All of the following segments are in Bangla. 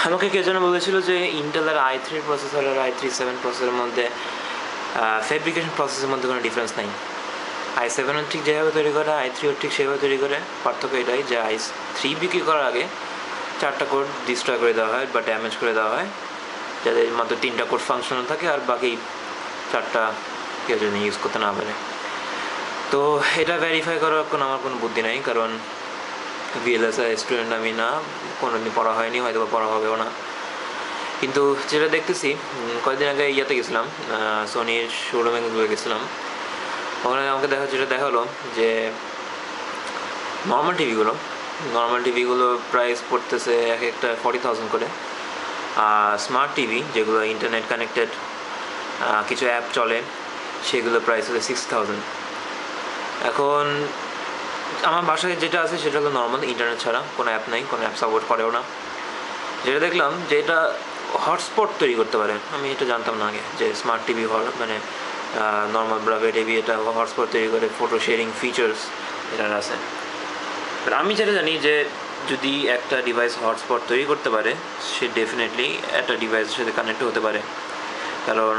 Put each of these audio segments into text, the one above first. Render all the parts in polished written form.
আমাকে কে যেন বলেছিল যে ইন্টেলের i3 প্রসেসর আর i3 7 প্রসেসরের মধ্যে ফেব্রিকেশন প্রসেসের মধ্যে কোনো ডিফারেন্স নাই। i7 ঠিক যেভাবে তৈরি করে i3 ঠিক সেভাবে তৈরি করে, পার্থক্য এটাই যে i3 বিক্রি করার আগে 4টা কোড ডিস্ট্রয় করে দেওয়া হয় বা ড্যামেজ করে দেওয়া হয়, যাতে মাত্র 3টা কোড ফাংশনাল থাকে আর বাকি 4টা কেউ যেন ইউজ করতে না পারে। তো এটা ভেরিফাই করার আমার কোনো বুদ্ধি নাই, কারণ VLSI স্টুডেন্ট আমি না, কোনোদিন পড়া হয়নি, হয়তো পড়া হবেও না। কিন্তু যেটা দেখতেছি, কয়েকদিন আগে ইয়াতে গেছিলাম, সোনির শোরুমে গেছিলাম। ওখানে আমাকে যেটা দেখা হলো যে নর্মাল টিভিগুলো প্রাইস পড়তেছে এক একটা 40,000 করে, আর স্মার্ট টিভি যেগুলো ইন্টারনেট কানেক্টেড কিছু অ্যাপ চলে সেগুলো প্রাইস হচ্ছে 6,000। এখন আমার বাসায় যেটা আছে সেটা হলো নর্মাল ইন্টারনেট ছাড়া, কোনো অ্যাপ নাই, কোনো অ্যাপ সাপোর্ট করেও না। যেটা দেখলাম যে এটা হটস্পট তৈরি করতে পারে, আমি এটা জানতাম না আগে যে স্মার্ট টিভি মানে নর্মাল ব্রাভে টিভি এটা হটস্পট তৈরি করে, ফটো শেয়ারিং ফিচার্স এটার আছে। বাট আমি যেটা জানি যে যদি একটা ডিভাইস হটস্পট তৈরি করতে পারে, সে ডেফিনেটলি একটা ডিভাইসের সাথে কানেক্ট হতে পারে, কারণ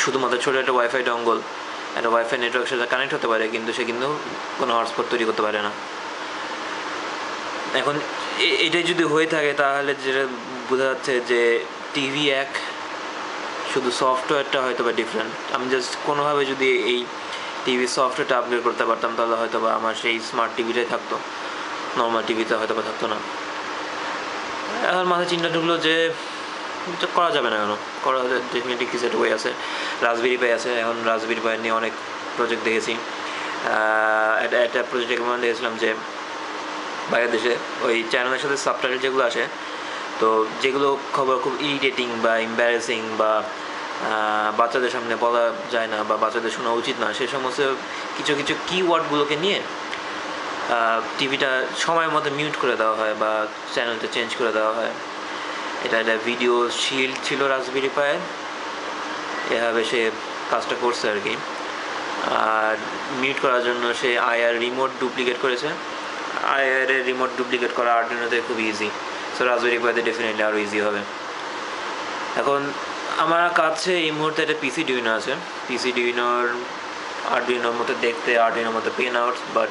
শুধুমাত্র ছোটো একটা ওয়াইফাই ডঙ্গল একটা ওয়াইফাই নেটওয়ার্কের সাথে কানেক্ট হতে পারে, কিন্তু সে কিন্তু কোনো হটস্পট তৈরি করতে পারে না। এখন এটাই যদি হয়ে থাকে তাহলে যেটা বোঝা যাচ্ছে যে টিভি এক, শুধু সফটওয়্যারটা হয়তো বা ডিফারেন্ট। আমি জাস্ট কোনোভাবে যদি এই টিভির সফটওয়্যারটা আপগ্রেড করতে পারতাম তাহলে হয়তো বা আমার সেই স্মার্ট টিভিটাই থাকতো, নর্মাল টিভিতে হয়তো বা থাকতো না। এখন মাথায় চিন্তা ঢুকলো যে করা যাবে না, কেন করা যায়, ডেফিনেটলি কিছু একটা ওয়ে আছে। রাসবেরি পাই আছে, এখন রাসবেরি পাই নিয়ে অনেক প্রজেক্ট দেখেছি। একটা প্রজেক্ট এমন দেখেছিলাম যে বাইরের দেশে ওই চ্যানেলের সাথে সাবটাইটেল যেগুলো আসে, তো যেগুলো খবর খুব ইরিটেটিং বা এম্বারেসিং বা বাচ্চাদের সামনে বলা যায় না বা বাচ্চাদের শোনা উচিত না, সেই সমস্ত কিছু কিছু কিওয়ার্ডগুলোকে নিয়ে টিভিটা সময়ের মধ্যে মিউট করে দেওয়া হয় বা চ্যানেলটা চেঞ্জ করে দেওয়া হয়। এটা একটা ভিডিও শিল্ড ছিল রাসবেরি পায়ের, এভাবে সে কাজটা করছে আর কি। আর মিউট করার জন্য সে আইআর রিমোট ডুপ্লিকেট করেছে। আইআর রিমোট ডুপ্লিকেট করা আর্ডিনোতে খুব ইজি, সো রাসবেরি পাইতে ডেফিনেটলি আরও ইজি হবে। এখন আমার কাছে এই মুহূর্তে একটা পিসি ডিউইনো আছে। পিসি ডিউইনোর আর্ডিনোর মতো দেখতে, আর্ডিনোর মতো পেন আউটস, বাট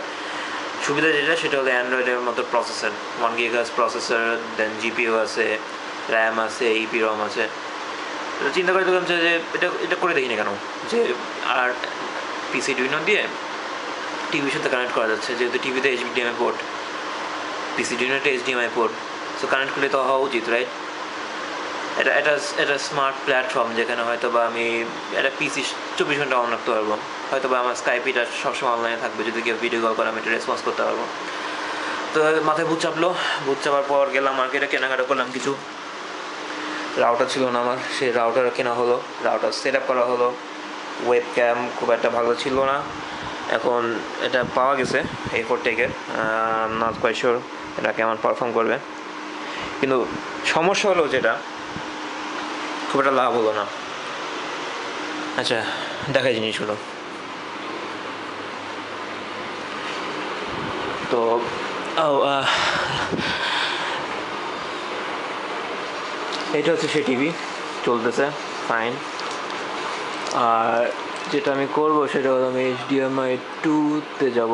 সুবিধা যেটা সেটা হলো অ্যান্ড্রয়েডের মতো প্রসেসর, 1 GHz প্রসেসর, দেন জিপিইউ আছে, র্যাম আছে, ইপিরম আছে। তো চিন্তা করে দেখলাম যে এটা করে দেখি না কেন, যে আর পিসি ডিউইনো দিয়ে টিভির সাথে কানেক্ট করা যাচ্ছে, যেহেতু টিভিতে HDMI পোর্ট, পিসি ডিউইনোতে HDMI পোর্ট, সো কানেক্ট করলে তো হওয়া উচিত, রাইট? এটা স্মার্ট প্ল্যাটফর্ম যেখানে হয়তো বা আমি একটা পিসি 24 ঘন্টা অন রাখতে পারবো, হয়তো বা আমার স্কাইপিটা সবসময় অনলাইনে থাকবে, যদি কেউ ভিডিও কল করে আমি এটা রেসপন্স করতে পারবো। তো মাথায় ভূত চাপলো, ভূত চাপার পর গেলাম মার্কেটে, কেনাকাটা করলাম কিছু। রাউটার ছিল না আমার, সেই রাউটার কেনা হলো, রাউটার সেট আপ করা হলো। ওয়েব ক্যাম খুব একটা ভালো ছিল না, এখন এটা পাওয়া গেছে A4 টেকের, নট কোয়াইট শিওর এটা কেমন পারফর্ম করবে। কিন্তু সমস্যা হলো যেটা, খুব একটা লাভ হলো না। আচ্ছা, দেখাই জিনিসগুলো। তো এটা হচ্ছে সেই টিভি, চলতেছে ফাইন। আর যেটা আমি করবো সেটা হলো আমি HDMI 2-তে যাব,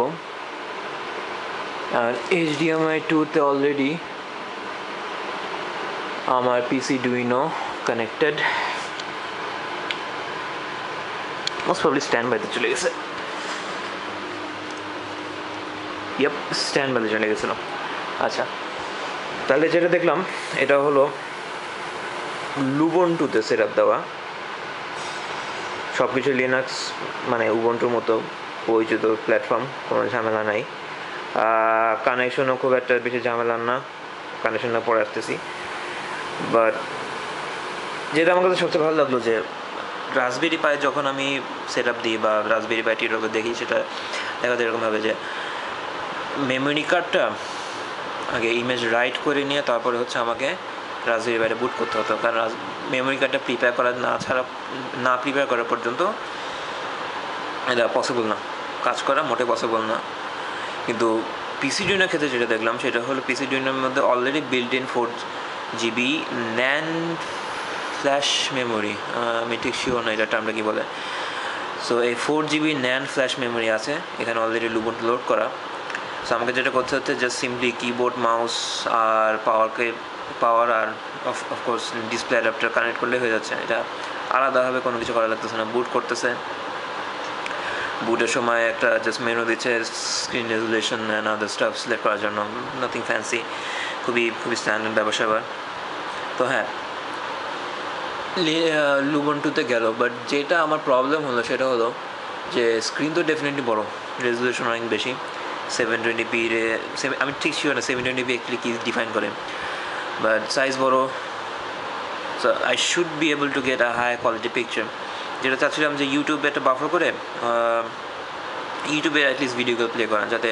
আর HDMI 2-তে অলরেডি আমার পিসি ডুইনো কানেক্টেড, মোস্ট প্রবলি স্ট্যান্ড বাইতে চলে গেছে। ইয়েপ, স্ট্যান্ড বাইতে চলে গেছিলো। আচ্ছা, তাহলে যেটা দেখলাম এটা হলো লুবন্টুতে সেট আপ দেওয়া, সব কিছু লিনাক্স মানে উবন্টুর মতো পরিচিত প্ল্যাটফর্ম, কোনো ঝামেলা নাই। কানেকশনও খুব একটা বেশি ঝামেলা না, কানেকশনটা পরে আসতেছি। বাট যেটা আমার কাছে সবচেয়ে ভালো লাগলো যে রাসবেরি পাই যখন আমি সেট আপ দিই বা রাসবেরি পাই টিউটোরিয়াল দেখি, সেটা দেখা যায় এরকমভাবে যে মেমোরি কার্ডটা আগে ইমেজ রাইট করে নিয়ে তারপরে হচ্ছে আমাকে রাসবেরি পাইটা বুট করতে হতো, কারণ মেমোরি কার্ডটা প্রিপেয়ার করা না প্রিপেয়ার করা পর্যন্ত এটা পসিবল না, কাজ করা মোটে পসিবল না। কিন্তু পিসি ডুইনোর ক্ষেত্রে যেটা দেখলাম সেটা হলো পিসি ডুইনোর মধ্যে already built in GB NAND flash memory, আমি ঠিক শিওর না এটা টার্মটা কী বলে। সো এই 4 GB ন্যান ফ্ল্যাশ মেমোরি আছে এখানে অলরেডি লুবন্টু লোড করা। সো আমাকে যেটা করতে হচ্ছে জাস্ট সিম্পলি কিবোর্ড মাউস আর পাওয়ার আর অফকোর্স ডিসপ্লে অ্যাডাপ্টার কানেক্ট করলে হয়ে যাচ্ছে। এটা আলাদাভাবে কোনো কিছু করা লাগতেছে না। বুট করতেছে, বুটের সময় একটা জাস্ট মেনু দিচ্ছে screen resolution and other staff select করার জন্য, নাথিং ফ্যান্সি, খুবই স্ট্যান্ডার্ড ব্যাপার। তো হ্যাঁ, লুবন্টুতে গেল, বাট যেটা আমার প্রবলেম হলো সেটা হলো যে স্ক্রিন তো ডেফিনেটলি বড়, রেজুলেশন অনেক বেশি, 720p আমি ঠিক শিওর না 720p অ্যাকচুয়ালি কী ডিফাইন করে, বাট সাইজ বড়। So I should be able to get a high quality picture. যেটা চাচ্ছিলাম যে ইউটিউবে একটা বাফার করে ইউটিউবে অ্যাটলিস্ট ভিডিওগুলো প্লে করা, যাতে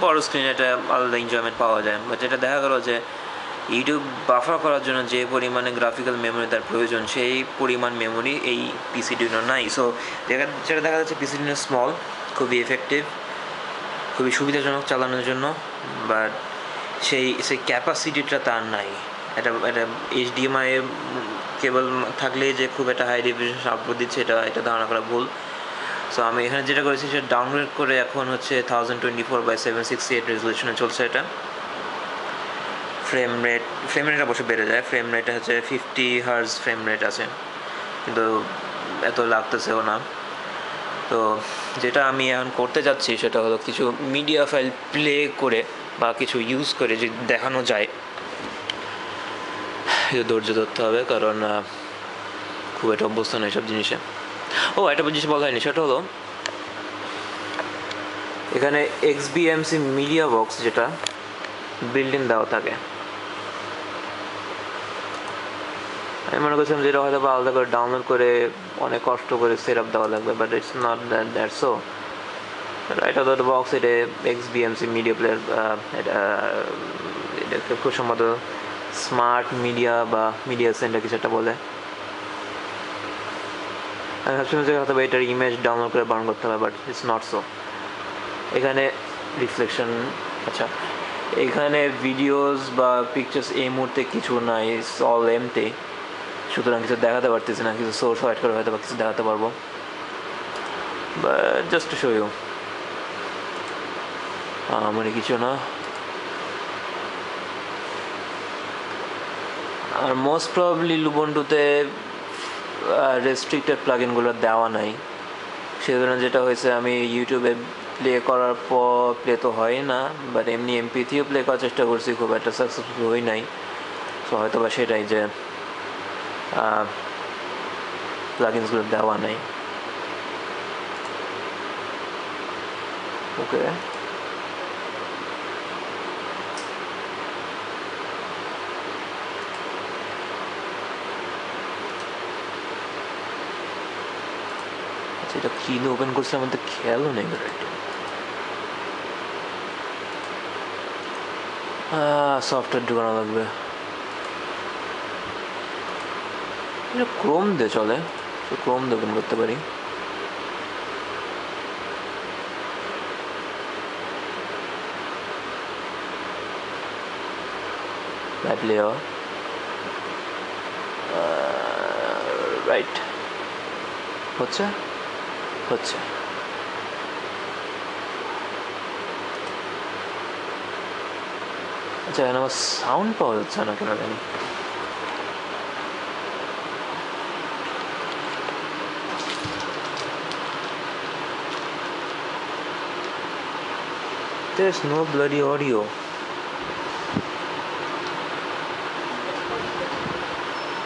বড় স্ক্রিনে একটা আলাদা এনজয়মেন্ট পাওয়া যায়। বাট যেটা দেখা গেলো যে ইউটিউব বাফার করার জন্য যে পরিমাণে গ্রাফিক্যাল মেমোরি তার প্রয়োজন, সেই পরিমাণ মেমোরি এই পিসিডিউনো নাই। সো যেটা দেখা যাচ্ছে পিসিডিউনো স্মল, খুবই এফেক্টিভ, খুবই সুবিধাজনক চালানোর জন্য, বাট সেই ক্যাপাসিটিটা তার নাই। এটা HDMI কেবল থাকলেই যে খুব একটা হাই রেজোলিউশন আউটপুট দিচ্ছে এটা ধারণা করা ভুল। সো আমি এখানে যেটা করেছি সেটা ডাউনলোড করে এখন হচ্ছে 1024x768 রেজোলিউশনে চলছে। এটা ফ্রেম রেট অবশ্যই বেড়ে যায়, ফ্রেম রেট হচ্ছে 50 হার্জ ফ্রেম রেট আছে, কিন্তু এত লাগতেছেও না। তো যেটা আমি এখন করতে যাচ্ছি সেটা হলো কিছু মিডিয়া ফাইল প্লে করে বা কিছু ইউজ করে যদি দেখানো যায়, ধৈর্য ধরতে হবে, কারণ খুব একটা অভ্যস্ত নয় সব জিনিসে। একটা জিনিস বলা হয়নি, সেটা হলো এখানে XBMC মিডিয়া বক্স যেটা বিল্ড ইন দেওয়া থাকে, আমি মনে করছিলাম যেটা হয়তো বা আলাদা করে ডাউনলোড করে অনেক কষ্ট করে সেট আপ দেওয়া লাগবে, but it's not that so. Right out of the box এটা XBMC মিডিয়া প্লেয়ার, এটাকে খুব সম্ভবত স্মার্ট মিডিয়া বা মিডিয়া সেন্টার কিছু একটা বলে। আমি ভাবছিলাম যে হয়তো এটার ইমেজ ডাউনলোড করে বার্ন করতে হবে, বাট ইটস নট সো। এখানে রিফ্লেকশন, আচ্ছা এখানে ভিডিওস বা পিকচার্স এই মুহূর্তে কিছু নাই, ইটস অল এমটি, সুতরাং কিছু দেখাতে পারতেছি না। কিছু সোর্স হোয়াইট করে হয়তো বা কিছু দেখাতে পারবো, but just to show you, মানে কিছু না। আর মোস্ট প্রবাবলি লুবন্টুতে রেস্ট্রিক্টেড প্লাগইনগুলো দেওয়া নাই, সেজন্য যেটা হয়েছে আমি ইউটিউবে প্লে করার পর প্লে তো হয় না, বাট এমনি MP3 প্লে করার চেষ্টা করছি, খুব একটা সাকসেসফুল হই নাই। সো হয়তো বা সেটাই যে প্লাগইনসগুলো দেওয়া নাই। ওকে, এটা কি ওপেন করছে আমার তো খেয়ালও নেই। সফটওয়্যার ঢুকানো লাগবে, এটা ক্রোম দিয়ে চলে, তো ক্রোম দিয়ে ওপেন করতে পারি। রাইট হচ্ছে আচ্ছা, এখানে আমার সাউন্ড পাওয়া যাচ্ছে না কেন জানি। There's no bloody audio.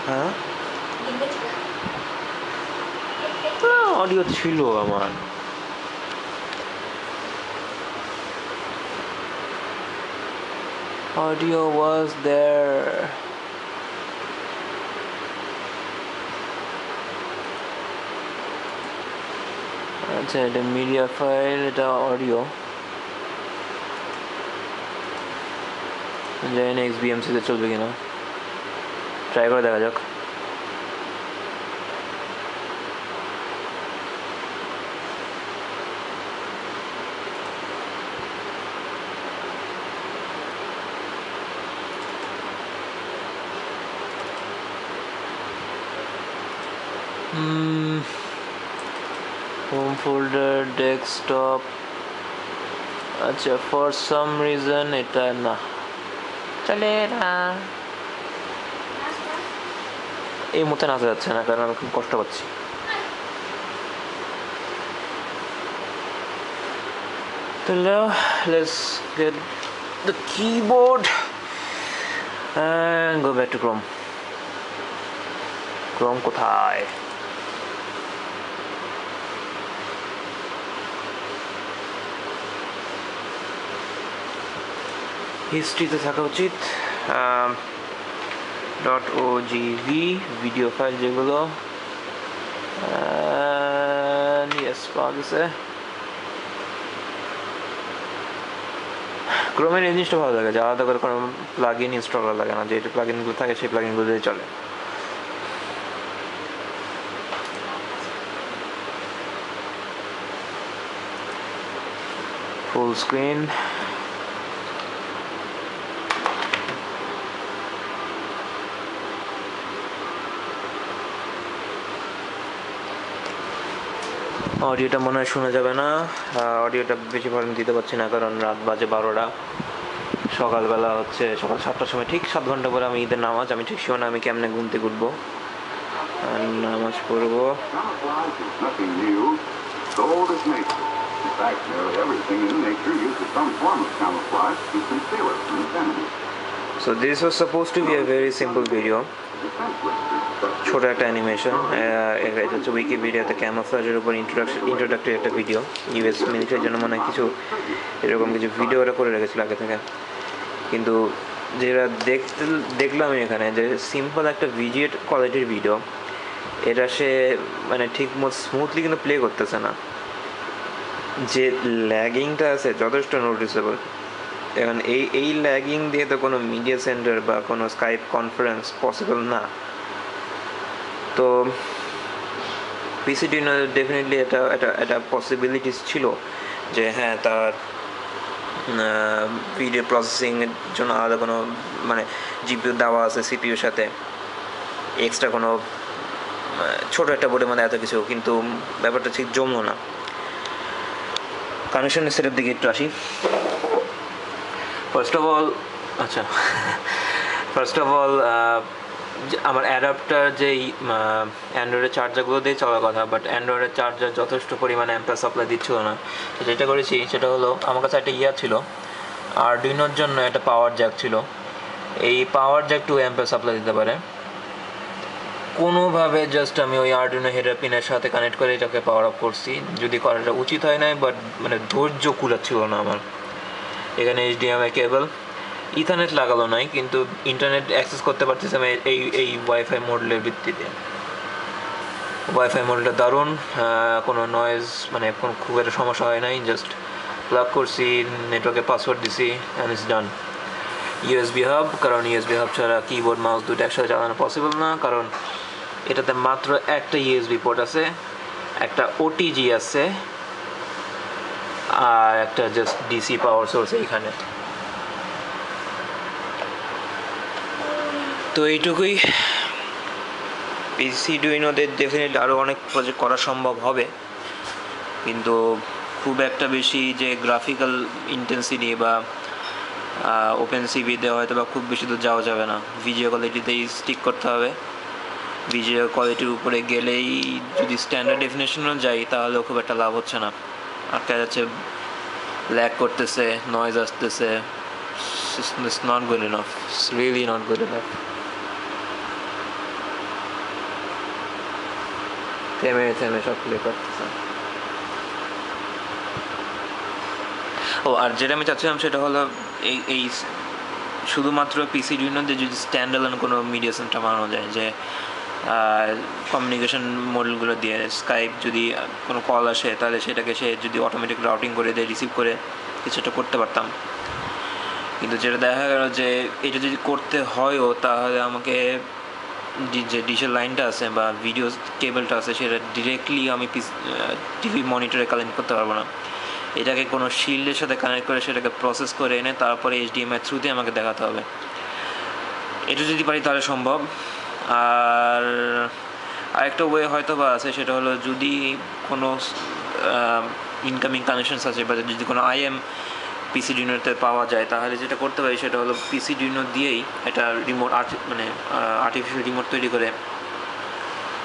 হ্যাঁ, অডিও ছিল আমার। Audio was there. আচ্ছা, এটা মিডিয়া ফাইল, এটা অডিও, জানি না XBMC তে চলবে কিনা, ট্রাই করে দেখা যাক। হোম ফোল্ডার ডেস্কটপ, আচ্ছা ফর সাম রিজন এটা না চলে না, এই মুহূর্তে নাচা যাচ্ছে না কারণ আমি খুব কষ্ট পাচ্ছি। তাহলে let's get the keyboard and go back to Chrome. Chrome কোথায়? হিস্ট্রিতে থাকা উচিত, .ogv ভিডিও ফাইল যেগুলো, ইয়েস পাওয়া গেছে। ক্রোমের এই জিনিসটা ভালো লাগে যে আলাদা করে কোনো প্লাগ ইন ইনস্টল করা লাগে না, যে প্লাগ ইনগুলো থাকে সেই প্লাগ ইনগুলো দিয়ে চলে। ফুল স্ক্রিন, অডিওটা মনে হয় শোনা যাবে না, অডিওটা বেশি ভলিউম দিতে পারছি না কারণ রাত বাজে 12টা, সকালবেলা হচ্ছে সকাল 7টার সময়, ঠিক 7 ঘন্টা পরে আমি ঈদের নামাজ, আমি ঠিক শিওর না আমি কেমনে ঘুম থেকে উঠবো আর নামাজ পড়বো। So this was supposed to be a very simple video, ছোট একটা অ্যানিমেশন, এটা হচ্ছে উইকিপিডিয়াতে ক্যামোফ্লেজের উপর ইন্ট্রোডাক্টরি একটা ভিডিও, ইউএস মিলিটারির জন্য মনে হয় কিছু এরকম কিছু ভিডিও ওরা করে রেখেছিল আগে থেকে, কিন্তু যেটা দেখলাম এখানে যে সিম্পল একটা ভিজিএ কোয়ালিটির ভিডিও, এটা সে মানে ঠিক মতো স্মুথলি কিন্তু প্লে করতেছে না, যে ল্যাগিংটা আছে যথেষ্ট নোটিসেবল। এখন এই ল্যাগিং দিয়ে তো কোনো মিডিয়া সেন্টার বা কোনো স্কাইপ কনফারেন্স পসিবল না। তো পিসিডি ডেফিনেটলি এটা পসিবিলিটিস ছিল যে হ্যাঁ তার ভিডিও প্রসেসিংয়ের জন্য আলাদা কোনো মানে জিপিইউ দেওয়া আছে সিপিইউর সাথে, এক্সট্রা কোনো ছোটো একটা বোর্ডের মধ্যে এত কিছু, কিন্তু ব্যাপারটা ঠিক জমলো না। কানেকশনের সেটের দিকে একটু আসি। ফার্স্ট অফ অল আমার অ্যাডাপ্টার যেই অ্যান্ড্রয়েডের চার্জারগুলো দিয়ে চলার কথা, বাট অ্যান্ড্রয়েডের চার্জার যথেষ্ট পরিমাণে অ্যাম্পিয়ার সাপ্লাই দিচ্ছিল না। তো যেটা করেছি সেটা হলো, আমার কাছে একটা ছিল আরডুইনোর জন্য একটা পাওয়ার জ্যাক ছিল, এই পাওয়ার জ্যাক 2 অ্যাম্পিয়ার সাপ্লাই দিতে পারে। কোনোভাবে জাস্ট আমি ওই আরডুইনো হেডার পিনের সাথে কানেক্ট করে এটাকে পাওয়ার আপ করছি, যদি করাটা উচিত হয় নাই, বাট মানে ধৈর্য কুলাচ্ছিল না আমার। এখানে HDMI কেবল, ইথারনেট লাগালো নাই, কিন্তু ইন্টারনেট অ্যাক্সেস করতে পারতেছি আমি এই ওয়াইফাই মডেলের ভিত্তিতে। ওয়াইফাই মডেলটা দারুণ, কোনো নয়েজ মানে কোনো খুব একটা সমস্যা হয় নাই, জাস্ট প্লাগ করছি, নেটওয়ার্কে পাসওয়ার্ড দিছি and it's done. USB hub, কারণ ইউএসবি হাব ছাড়া কিবোর্ড মাউস দুটো একসাথে চালানো পসিবল না, কারণ এটাতে মাত্র একটা ইউএসবি পোর্ট আছে, একটা ওটিজি আছে, আর একটা জাস্ট ডিসি পাওয়ার সোর্স এইখানে। তো এইটুকুই। পিসিডুইনোদের ডেফিনেটলি আরও অনেক প্রজেক্ট করা সম্ভব হবে, কিন্তু খুব একটা বেশি যে গ্রাফিক্যাল ইন্টেন্সিটি বা ওপেন সিভিতে হয়তো বা খুব বেশি তো যাওয়া যাবে না, ভিডিও কোয়ালিটিতেই স্টিক করতে হবে। ভিডিও কোয়ালিটির উপরে গেলেই যদি স্ট্যান্ডার্ড ডেফিনেশনও যাই তাহলেও খুব একটা লাভ হচ্ছে না, আটকা যাচ্ছে, ল্যাগ করতেছে, নয়েজ আসতেছে, it's not good enough, it's really not good enough. থেমে সব প্লে করতেছে। আর যেটা আমি চাচ্ছিলাম সেটা হলো এই শুধুমাত্র পিসিডুইনোতে যদি স্ট্যান্ড অ্যালোন কোনো মিডিয়া সেন্টার বানানো যায়, যে কমিউনিকেশন মডেলগুলো দিয়ে স্কাইপ যদি কোনো কল আসে তাহলে সেটাকে সে যদি অটোমেটিক রাউটিং করে দেয়, রিসিভ করে কিছুটা করতে পারতাম। কিন্তু যেটা দেখা গেল যে এটা যদি করতে হয়ও তাহলে আমাকে যে ডিশের লাইনটা আছে বা ভিডিও কেবলটা আছে সেটা ডিরেক্টলি আমি টিভি মনিটরে কানেক্ট করতে পারবো না, এটাকে কোনো শিল্ডের সাথে কানেক্ট করে সেটাকে প্রসেস করে এনে তারপরে HDMI থ্রুতে আমাকে দেখাতে হবে। এটা যদি পারি তাহলে সম্ভব। আর আরেকটা ওয়ে হয়তো বা আছে, সেটা হলো যদি কোনো ইনকামিং কানেকশনস আছে বা যদি কোনো আইএম পিসিডিনোতে পাওয়া যায়, তাহলে যেটা করতে পারি সেটা হলো পিসিডিনো দিয়েই একটা রিমোট মানে আর্টিফিশিয়াল রিমোট তৈরি করে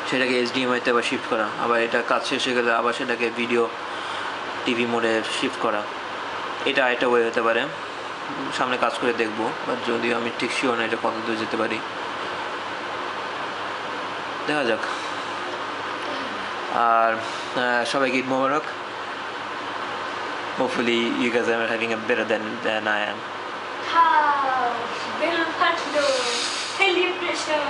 সেটাকে এইচডিএমআইতে আবার শিফট করা, আবার এটা কাজ শেষ হয়ে গেলে আবার সেটাকে ভিডিও টিভি মোডে শিফট করা। এটা একটা ওয়ে হতে পারে, সামনে কাজ করে দেখবো, বাট যদিও আমি ঠিক শিওর না এটা কত দূর যেতে পারি, দেখা যাক। আর সবাইকে ঈদ মোবারক। Hopefully you guys are having a better than I am. Celebration.